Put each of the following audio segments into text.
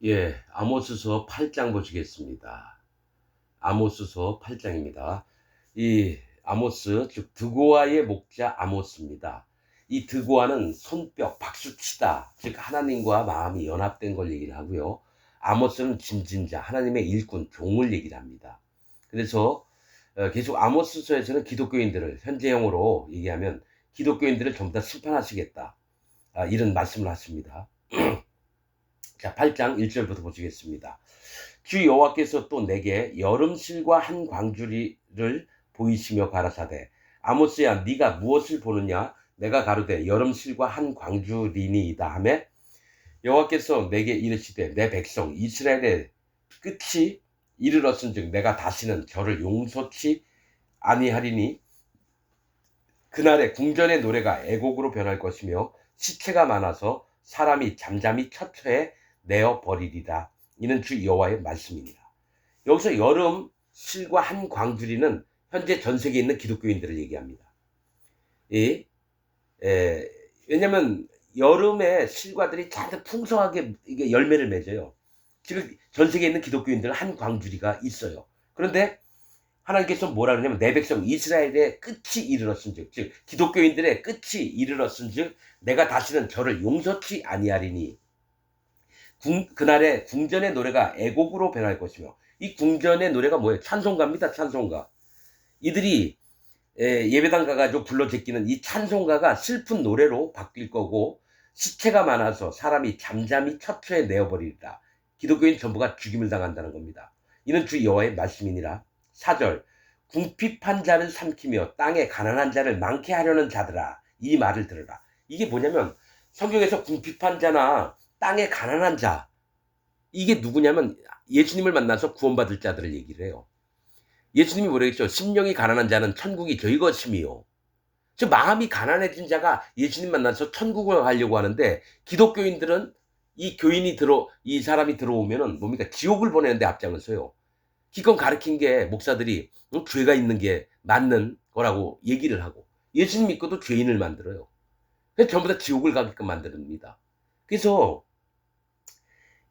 예, 아모스서 8장 보시겠습니다. 아모스서 8장입니다. 이 아모스, 즉 드고아의 목자 아모스입니다. 이 드고아는 손뼉, 박수치다, 즉 하나님과 마음이 연합된 걸 얘기를 하고요. 아모스는 짐진자, 하나님의 일꾼, 종을 얘기를 합니다. 그래서 계속 아모스서에서는 기독교인들을 현재형으로 얘기하면 기독교인들을 전부 다 심판하시겠다, 이런 말씀을 하십니다. 자, 8장 1절부터 보시겠습니다. 주 여호와께서 또 내게 여름실과 한 광주리를 보이시며 가라사대, 아모스야, 네가 무엇을 보느냐? 내가 가로되 여름실과 한 광주리니이다 하매, 여호와께서 내게 이르시되 내 백성 이스라엘의 끝이 이르렀은즉 내가 다시는 저를 용서치 아니하리니, 그날에 궁전의 노래가 애곡으로 변할 것이며 시체가 많아서 사람이 잠잠히 처처해 내어 버리리라. 이는 주 여호와의 말씀이니라. 여기서 여름 실과 한 광주리는 현재 전 세계에 있는 기독교인들을 얘기합니다. 이, 왜냐면 여름에 실과들이 잔뜩 풍성하게 이게 열매를 맺어요. 지금 전 세계에 있는 기독교인들은 한 광주리가 있어요. 그런데 하나님께서 뭐라 그러냐면 내 백성 이스라엘의 끝이 이르렀은즉, 즉 기독교인들의 끝이 이르렀은즉 내가 다시는 저를 용서치 아니하리니, 그날에 궁전의 노래가 애곡으로 변할 것이며, 이 궁전의 노래가 뭐예요? 찬송가입니다. 찬송가. 이들이 예배당 가가지고 불러 제끼는 이 찬송가가 슬픈 노래로 바뀔 거고, 시체가 많아서 사람이 잠잠히 처처에 내어버리리라. 기독교인 전부가 죽임을 당한다는 겁니다. 이는 주 여호와의 말씀이니라. 4절, 궁핍한 자를 삼키며 땅에 가난한 자를 많게 하려는 자들아, 이 말을 들으라. 이게 뭐냐면 성경에서 궁핍한 자나 땅에 가난한 자, 이게 누구냐면 예수님을 만나서 구원받을 자들을 얘기를 해요. 예수님이 뭐라 했죠? 심령이 가난한 자는 천국이 저희 것임이요. 저 마음이 가난해진 자가 예수님 만나서 천국을 가려고 하는데, 기독교인들은 이 사람이 들어오면은 뭡니까? 지옥을 보내는데 앞장을 서요. 기껏 가르친 게 목사들이 죄가 있는 게 맞는 거라고 얘기를 하고, 예수님 믿고도 죄인을 만들어요. 그래서 전부 다 지옥을 가게끔 만듭니다. 그래서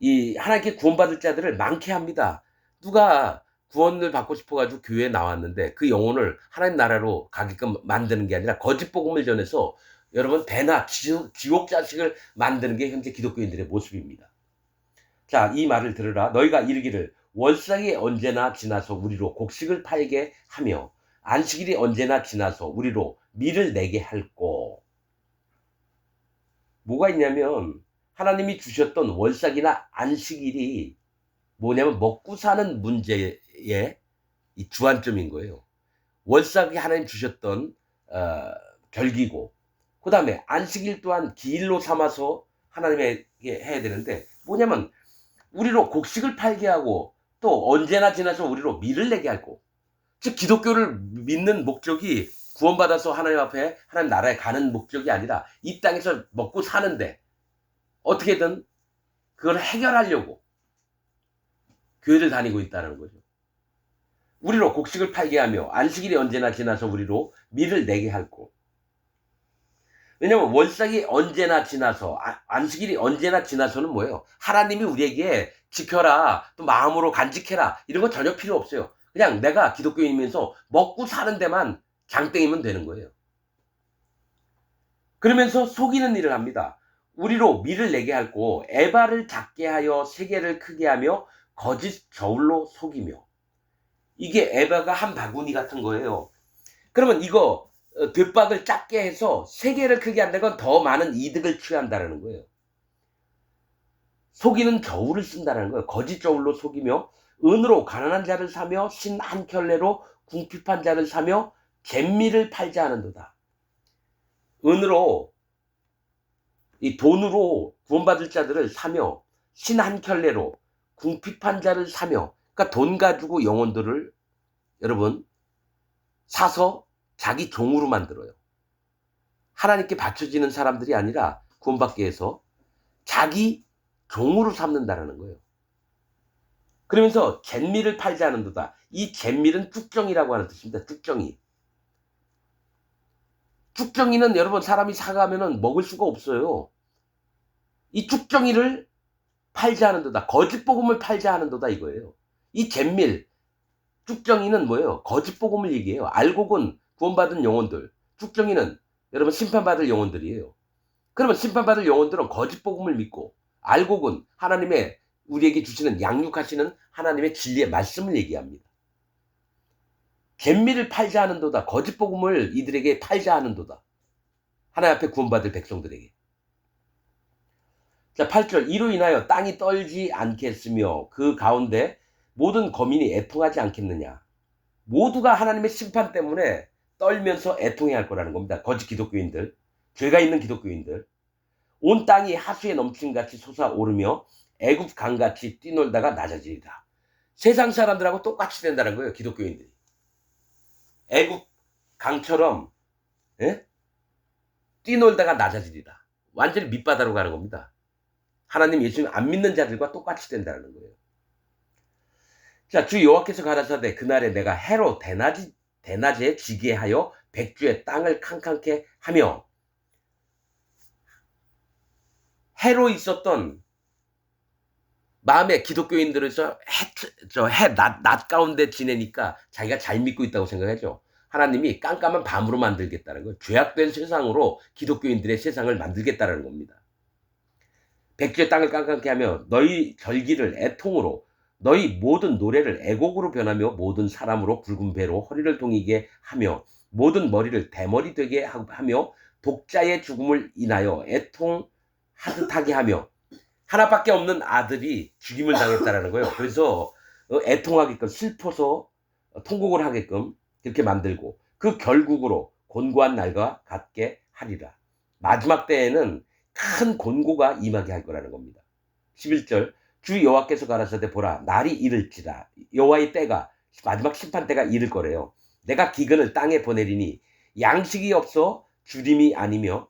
이 하나님께 구원받을 자들을 많게 합니다. 누가 구원을 받고 싶어가지고 교회에 나왔는데 그 영혼을 하나님 나라로 가게끔 만드는 게 아니라 거짓 복음을 전해서 여러분 배나 지옥 자식을 만드는 게 현재 기독교인들의 모습입니다. 자, 이 말을 들으라. 너희가 이르기를 월삭이 언제나 지나서 우리로 곡식을 팔게 하며 안식일이 언제나 지나서 우리로 밀을 내게 할꼬. 뭐가 있냐면 하나님이 주셨던 월삭이나 안식일이 뭐냐면 먹고 사는 문제의 이 주안점인 거예요. 월삭이 하나님 주셨던 어, 결기고, 그 다음에 안식일 또한 기일로 삼아서 하나님에게 해야 되는데, 뭐냐면 우리로 곡식을 팔게 하고 또 언제나 지나서 우리로 밀을 내게 하고, 즉 기독교를 믿는 목적이 구원받아서 하나님 앞에 하나님 나라에 가는 목적이 아니라 이 땅에서 먹고 사는데 어떻게든 그걸 해결하려고 교회를 다니고 있다는 거죠. 우리로 곡식을 팔게 하며 안식일이 언제나 지나서 우리로 밀을 내게 할고. 왜냐면 월삭이 언제나 지나서 안식일이 언제나 지나서는 뭐예요? 하나님이 우리에게 지켜라, 또 마음으로 간직해라, 이런 거 전혀 필요 없어요. 그냥 내가 기독교인이면서 먹고 사는 데만 장땡이면 되는 거예요. 그러면서 속이는 일을 합니다. 우리로 밀을 내게 할고 에바를 작게 하여 세계를 크게 하며 거짓 저울로 속이며. 이게 에바가 한 바구니 같은 거예요. 그러면 이거 뒷박을 작게 해서 세계를 크게 한다는 건 더 많은 이득을 취한다는 거예요. 속이는 저울을 쓴다는 거예요. 거짓 저울로 속이며 은으로 가난한 자를 사며 신 한 켤레로 궁핍한 자를 사며 잼미를 팔자 하는도다. 은으로, 이 돈으로 구원받을 자들을 사며 신 한 켤레로 궁핍한 자를 사며, 그러니까 돈 가지고 영혼들을 여러분 사서 자기 종으로 만들어요. 하나님께 바쳐지는 사람들이 아니라 구원받기 위해서 자기 종으로 삼는다라는 거예요. 그러면서 잿밀을 팔지 않은도다. 이 잿밀은 쭉정이라고 하는 뜻입니다. 쭉정이. 쭉정이는 여러분 사람이 사가면은 먹을 수가 없어요. 이 쭉정이를 팔자 하는도다. 거짓 복음을 팔자 하는도다 이거예요. 이 잼밀 쭉정이는 뭐예요? 거짓 복음을 얘기해요. 알곡은 구원받은 영혼들, 쭉정이는 여러분 심판받을 영혼들이에요. 그러면 심판받을 영혼들은 거짓 복음을 믿고, 알곡은 하나님의 우리에게 주시는 양육하시는 하나님의 진리의 말씀을 얘기합니다. 갯미를 팔자 하는도다. 거짓 복음을 이들에게 팔자 하는도다. 하나님 앞에 구원받을 백성들에게. 자, 8절. 이로 인하여 땅이 떨지 않겠으며 그 가운데 모든 거민이 애통하지 않겠느냐. 모두가 하나님의 심판 때문에 떨면서 애통해야 할 거라는 겁니다. 거짓 기독교인들, 죄가 있는 기독교인들. 온 땅이 하수에 넘침같이 솟아오르며 애굽 강같이 뛰놀다가 낮아지리라. 세상 사람들하고 똑같이 된다는 거예요. 기독교인들이. 애굽 강처럼 뛰놀다가 낮아지리라. 완전히 밑바다로 가는 겁니다. 하나님 예수님 안 믿는 자들과 똑같이 된다는 거예요. 자, 주 여호와께서 가라사대 그날에 내가 해로 대낮에 지게 하여 백주의 땅을 캄캄케 하며. 해로 있었던 마음의 기독교인들에서 낮 가운데 지내니까 자기가 잘 믿고 있다고 생각하죠. 하나님이 깜깜한 밤으로 만들겠다는 거예요. 죄악된 세상으로 기독교인들의 세상을 만들겠다는 겁니다. 백주의 땅을 깜깜케 하며 너희 절기를 애통으로, 너희 모든 노래를 애곡으로 변하며 모든 사람으로 붉은 배로 허리를 동이게 하며 모든 머리를 대머리 되게 하며 독자의 죽음을 인하여 애통하듯하게 하며. 하나밖에 없는 아들이 죽임을 당했다라는 거예요. 그래서 애통하게끔, 슬퍼서 통곡을 하게끔 그렇게 만들고 그 결국으로 곤고한 날과 같게 하리라. 마지막 때에는 큰 곤고가 임하게 할 거라는 겁니다. 11절. 주 여호와께서 가라사대 보라 날이 이를지라. 여호와의 때가, 마지막 심판 때가 이를 거래요. 내가 기근을 땅에 보내리니 양식이 없어 주림이 아니며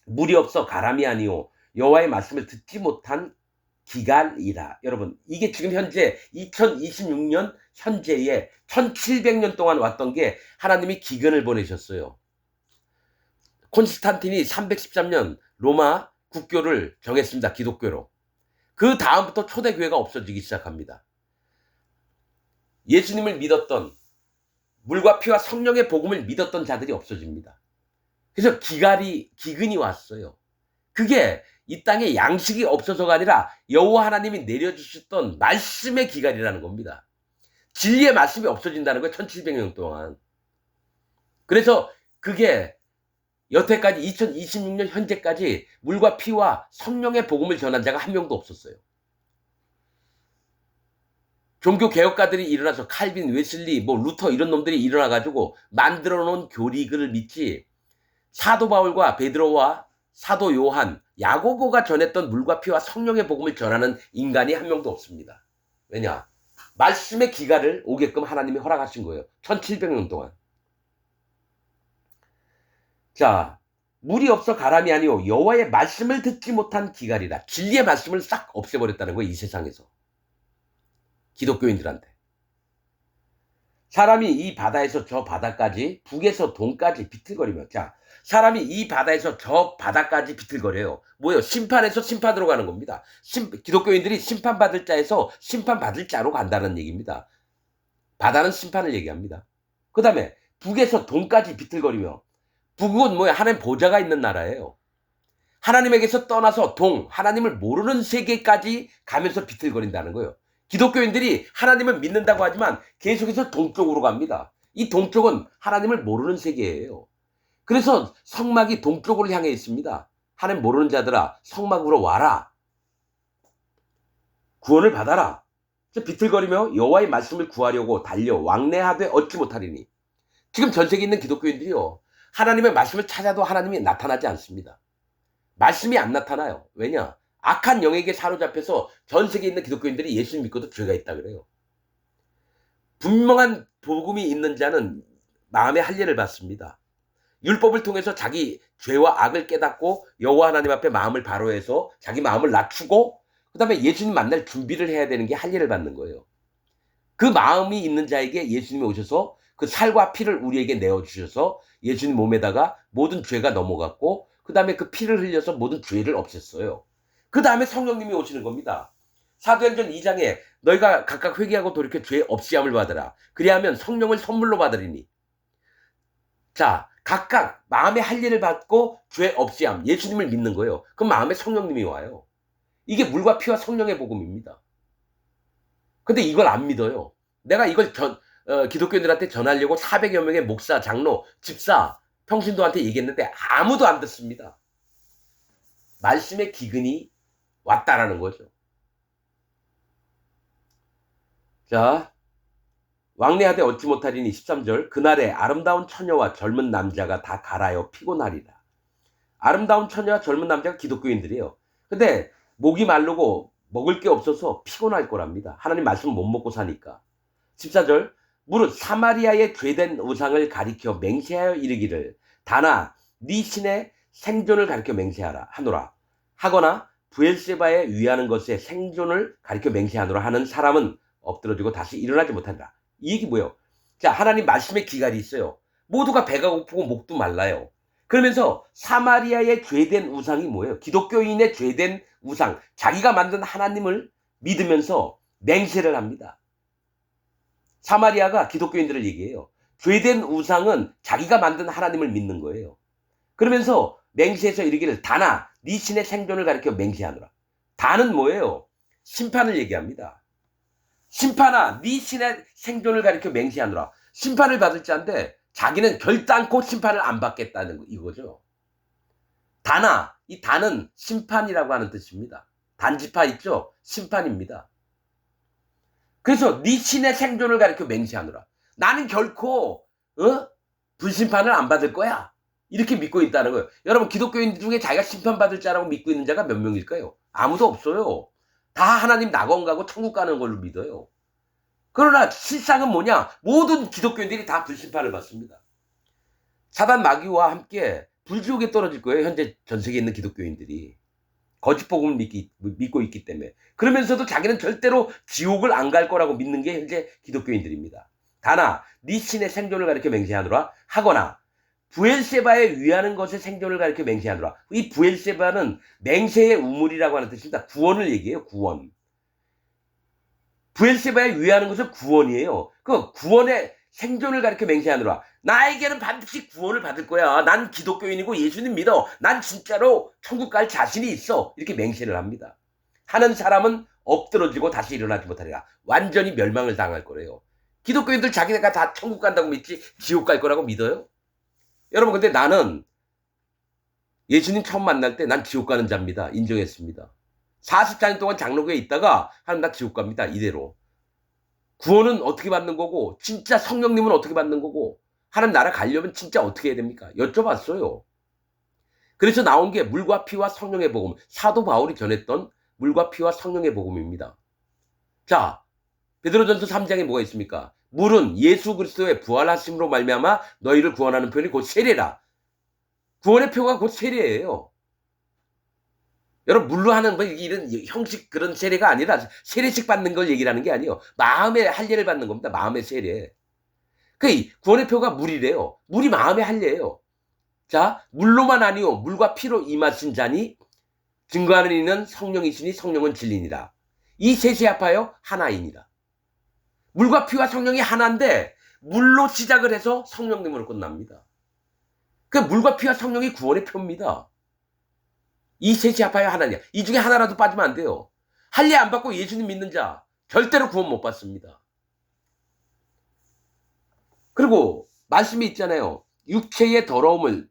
물이 없어 가람이 아니오 여호와의 말씀을 듣지 못한 기갈이라. 여러분, 이게 지금 현재 2026년 현재에 1700년 동안 왔던 게 하나님이 기근을 보내셨어요. 콘스탄틴이 313년 로마 국교를 정했습니다. 기독교로. 그 다음부터 초대교회가 없어지기 시작합니다. 예수님을 믿었던, 물과 피와 성령의 복음을 믿었던 자들이 없어집니다. 그래서 기근이 왔어요. 그게 이 땅에 양식이 없어서가 아니라 여호와 하나님이 내려주셨던 말씀의 기갈이라는 겁니다. 진리의 말씀이 없어진다는 거예요. 1700년 동안. 그래서 그게 여태까지 2026년 현재까지 물과 피와 성령의 복음을 전한 자가 한 명도 없었어요. 종교 개혁가들이 일어나서 칼빈, 웨슬리, 루터 이런 놈들이 일어나가지고 만들어 놓은 교리글을 믿지, 사도 바울과 베드로와 사도 요한, 야고보가 전했던 물과 피와 성령의 복음을 전하는 인간이 한 명도 없습니다. 왜냐? 말씀의 기갈을 오게끔 하나님이 허락하신 거예요. 1700년 동안. 자, 물이 없어 가람이 아니오 여호와의 말씀을 듣지 못한 기갈이라. 진리의 말씀을 싹 없애버렸다는 거예요. 이 세상에서. 기독교인들한테. 사람이 이 바다에서 저 바다까지, 북에서 동까지 비틀거리며. 자, 사람이 이 바다에서 저 바다까지 비틀거려요. 뭐예요? 심판에서 심판으로 가는 겁니다. 기독교인들이 심판받을 자에서 심판받을 자로 간다는 얘기입니다. 바다는 심판을 얘기합니다. 그 다음에 북에서 동까지 비틀거리며. 북은 뭐예요? 하나님 보좌가 있는 나라예요. 하나님에게서 떠나서 하나님을 모르는 세계까지 가면서 비틀거린다는 거예요. 기독교인들이 하나님을 믿는다고 하지만 계속해서 동쪽으로 갑니다. 이 동쪽은 하나님을 모르는 세계예요. 그래서 성막이 동쪽으로 향해 있습니다. 하나님 모르는 자들아, 성막으로 와라. 구원을 받아라. 비틀거리며 여호와의 말씀을 구하려고 달려 왕래하되 얻지 못하리니. 지금 전 세계에 있는 기독교인들이요, 하나님의 말씀을 찾아도 하나님이 나타나지 않습니다. 말씀이 안 나타나요. 왜냐? 악한 영에게 사로잡혀서 전 세계에 있는 기독교인들이 예수님 믿고도 죄가 있다 그래요. 분명한 복음이 있는 자는 마음의 할례를 받습니다. 율법을 통해서 자기 죄와 악을 깨닫고 여호와 하나님 앞에 마음을 바로 해서 자기 마음을 낮추고 그 다음에 예수님 만날 준비를 해야 되는 게 할례를 받는 거예요. 그 마음이 있는 자에게 예수님이 오셔서 그 살과 피를 우리에게 내어주셔서 예수님 몸에다가 모든 죄가 넘어갔고 그 다음에 그 피를 흘려서 모든 죄를 없앴어요. 그 다음에 성령님이 오시는 겁니다. 사도행전 2장에 너희가 각각 회개하고 돌이켜 죄 없이함을 받으라. 그리하면 성령을 선물로 받으리니. 자, 각각 마음에 할 일을 받고 죄 없이함, 예수님을 믿는 거예요. 그럼 마음에 성령님이 와요. 이게 물과 피와 성령의 복음입니다. 근데 이걸 안 믿어요. 내가 이걸 기독교인들한테 전하려고 400여 명의 목사, 장로, 집사, 평신도한테 얘기했는데 아무도 안 듣습니다. 말씀의 기근이 왔다라는 거죠. 자, 왕래하되 얻지 못하리니 13절 그날에 아름다운 처녀와 젊은 남자가 다 갈아여 피곤하리라. 아름다운 처녀와 젊은 남자가 기독교인들이에요. 근데 목이 마르고 먹을 게 없어서 피곤할 거랍니다. 하나님 말씀 못 먹고 사니까. 14절 무릇 사마리아의 죄된 우상을 가리켜 맹세하여 이르기를 다나 네 신의 생존을 가리켜 맹세하라 하노라 하거나 부엘세바에 위하는 것에 생존을 가리켜 맹세하노라 하는 사람은 엎드러지고 다시 일어나지 못한다. 이 얘기 뭐예요? 자, 하나님 말씀의 기갈이 있어요. 모두가 배가 고프고 목도 말라요. 그러면서 사마리아의 죄된 우상이 뭐예요? 기독교인의 죄된 우상, 자기가 만든 하나님을 믿으면서 맹세를 합니다. 사마리아가 기독교인들을 얘기해요. 죄된 우상은 자기가 만든 하나님을 믿는 거예요. 그러면서 맹세해서 이르기를 다나 네 신의 생존을 가리켜 맹세하노라. 다는 뭐예요? 심판을 얘기합니다. 심판아 네 신의 생존을 가리켜 맹세하노라. 심판을 받을 자인데 자기는 결단코 심판을 안 받겠다는 이거죠. 다나, 이 다는 심판이라고 하는 뜻입니다. 단지파 있죠? 심판입니다. 그래서 네 신의 생존을 가리켜 맹세하노라. 나는 결코 불심판을 안 받을 거야. 이렇게 믿고 있다는 거예요. 여러분 기독교인 중에 자기가 심판받을 자라고 믿고 있는 자가 몇 명일까요? 아무도 없어요. 다 하나님 낙원 가고 천국 가는 걸로 믿어요. 그러나 실상은 뭐냐? 모든 기독교인들이 다 불심판을 받습니다. 사단 마귀와 함께 불지옥에 떨어질 거예요. 현재 전 세계에 있는 기독교인들이. 거짓 복음을 믿고 있기 때문에. 그러면서도 자기는 절대로 지옥을 안 갈 거라고 믿는 게 현재 기독교인들입니다. 다나 네 신의 생존을 가리켜 맹세하노라 하거나 부엘세바에 위하는 것의 생존을 가리켜 맹세하노라. 이 부엘세바는 맹세의 우물이라고 하는 뜻입니다. 구원을 얘기해요. 구원. 부엘세바에 위하는 것은 구원이에요. 그 구원의 생존을 가리켜 맹세하노라. 나에게는 반드시 구원을 받을 거야. 난 기독교인이고 예수님 믿어. 난 진짜로 천국 갈 자신이 있어. 이렇게 맹세를 합니다. 하는 사람은 엎드러지고 다시 일어나지 못하리라. 완전히 멸망을 당할 거래요. 기독교인들 자기네가 다 천국 간다고 믿지 지옥 갈 거라고 믿어요? 여러분 근데 나는 예수님 처음 만날 때 난 지옥 가는 자입니다. 인정했습니다. 44년 동안 장로교에 있다가 하나님 나 지옥 갑니다. 이대로. 구원은 어떻게 받는 거고 진짜 성령님은 어떻게 받는 거고 하나님 나라 가려면 진짜 어떻게 해야 됩니까? 여쭤봤어요. 그래서 나온 게 물과 피와 성령의 복음. 사도 바울이 전했던 물과 피와 성령의 복음입니다. 자, 베드로전서 3장에 뭐가 있습니까? 물은 예수 그리스도의 부활하심으로 말미암아 너희를 구원하는 표현이 곧 세례라. 구원의 표가 곧 세례예요. 여러분 물로 하는 뭐 이런 형식 그런 세례가 아니라 세례식 받는 걸 얘기를 하는 게 아니에요. 마음의 할례를 받는 겁니다. 마음의 세례. 그 구원의 표가 물이래요. 물이 마음의 할례예요. 자, 물로만 아니요 물과 피로 임하신 자니 증거하는 이는 성령이시니 성령은 진리니라. 이 셋이 합하여 하나이니라. 물과 피와 성령이 하나인데 물로 시작을 해서 성령님으로 끝납니다. 그 물과 피와 성령이 구원의 표입니다. 이 셋이 합하여 하나냐. 이 중에 하나라도 빠지면 안 돼요. 할례 안 받고 예수님 믿는 자 절대로 구원 못 받습니다. 그리고 말씀이 있잖아요. 육체의 더러움을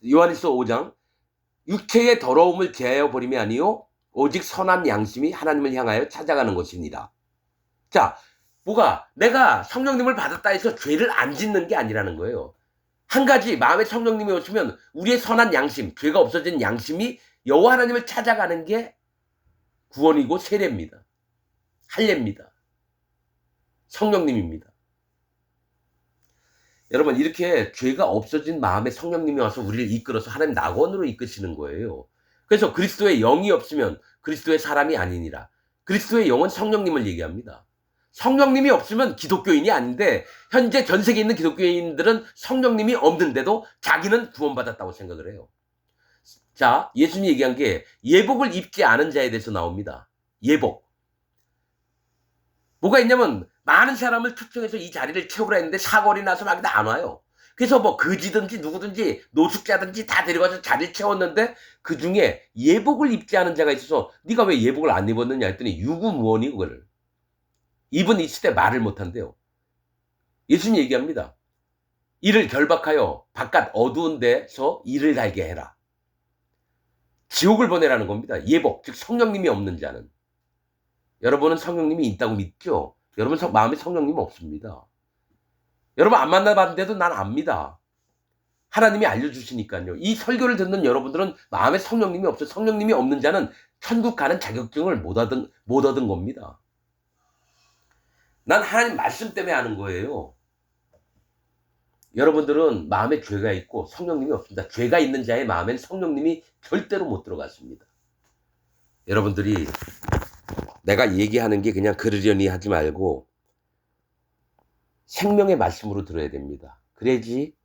요한일서 5장 육체의 더러움을 제하여 버림이 아니요 오직 선한 양심이 하나님을 향하여 찾아가는 것입니다. 자, 뭐가 내가 성령님을 받았다 해서 죄를 안 짓는 게 아니라는 거예요. 한 가지 마음에 성령님이 오시면 우리의 선한 양심, 죄가 없어진 양심이 여호와 하나님을 찾아가는 게 구원이고 세례입니다. 할례입니다. 성령님입니다. 여러분 이렇게 죄가 없어진 마음에 성령님이 와서 우리를 이끌어서 하나님 낙원으로 이끄시는 거예요. 그래서 그리스도의 영이 없으면 그리스도의 사람이 아니니라. 그리스도의 영은 성령님을 얘기합니다. 성령님이 없으면 기독교인이 아닌데 현재 전 세계에 있는 기독교인들은 성령님이 없는데도 자기는 구원받았다고 생각을 해요. 자, 예수님이 얘기한 게 예복을 입지 않은 자에 대해서 나옵니다. 예복. 뭐가 있냐면 많은 사람을 초청해서 이 자리를 채우라 했는데 사거리 나서 막 안 와요. 그래서 뭐 거지든지 누구든지 노숙자든지 다 데려가서 자리를 채웠는데 그중에 예복을 입지 않은 자가 있어서 네가 왜 예복을 안 입었느냐 했더니 유구무원이 그거를. 입은 있을 때 말을 못한대요. 예수님 얘기합니다. 이를 결박하여 바깥 어두운 데서 이를 달게 해라. 지옥을 보내라는 겁니다. 예복, 즉 성령님이 없는 자는. 여러분은 성령님이 있다고 믿죠? 여러분 마음에 성령님 없습니다. 여러분 안 만나봤는데도 난 압니다. 하나님이 알려주시니까요. 이 설교를 듣는 여러분들은 마음에 성령님이 없어요. 성령님이 없는 자는 천국 가는 자격증을 못 얻은 겁니다. 난 하나님 말씀 때문에 아는 거예요. 여러분들은 마음에 죄가 있고 성령님이 없습니다. 죄가 있는 자의 마음엔 성령님이 절대로 못 들어갔습니다. 여러분들이 내가 얘기하는 게 그냥 그러려니 하지 말고 생명의 말씀으로 들어야 됩니다. 그래야지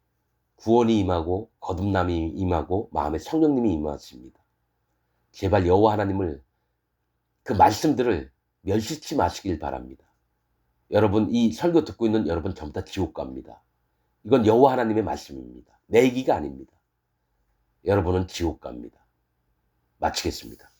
구원이 임하고 거듭남이 임하고 마음에 성령님이 임하십니다. 제발 여호와 하나님을 그 말씀들을 멸시치 마시길 바랍니다. 여러분 이 설교 듣고 있는 여러분 전부 다 지옥 갑니다. 이건 여호와 하나님의 말씀입니다. 내 얘기가 아닙니다. 여러분은 지옥 갑니다. 마치겠습니다.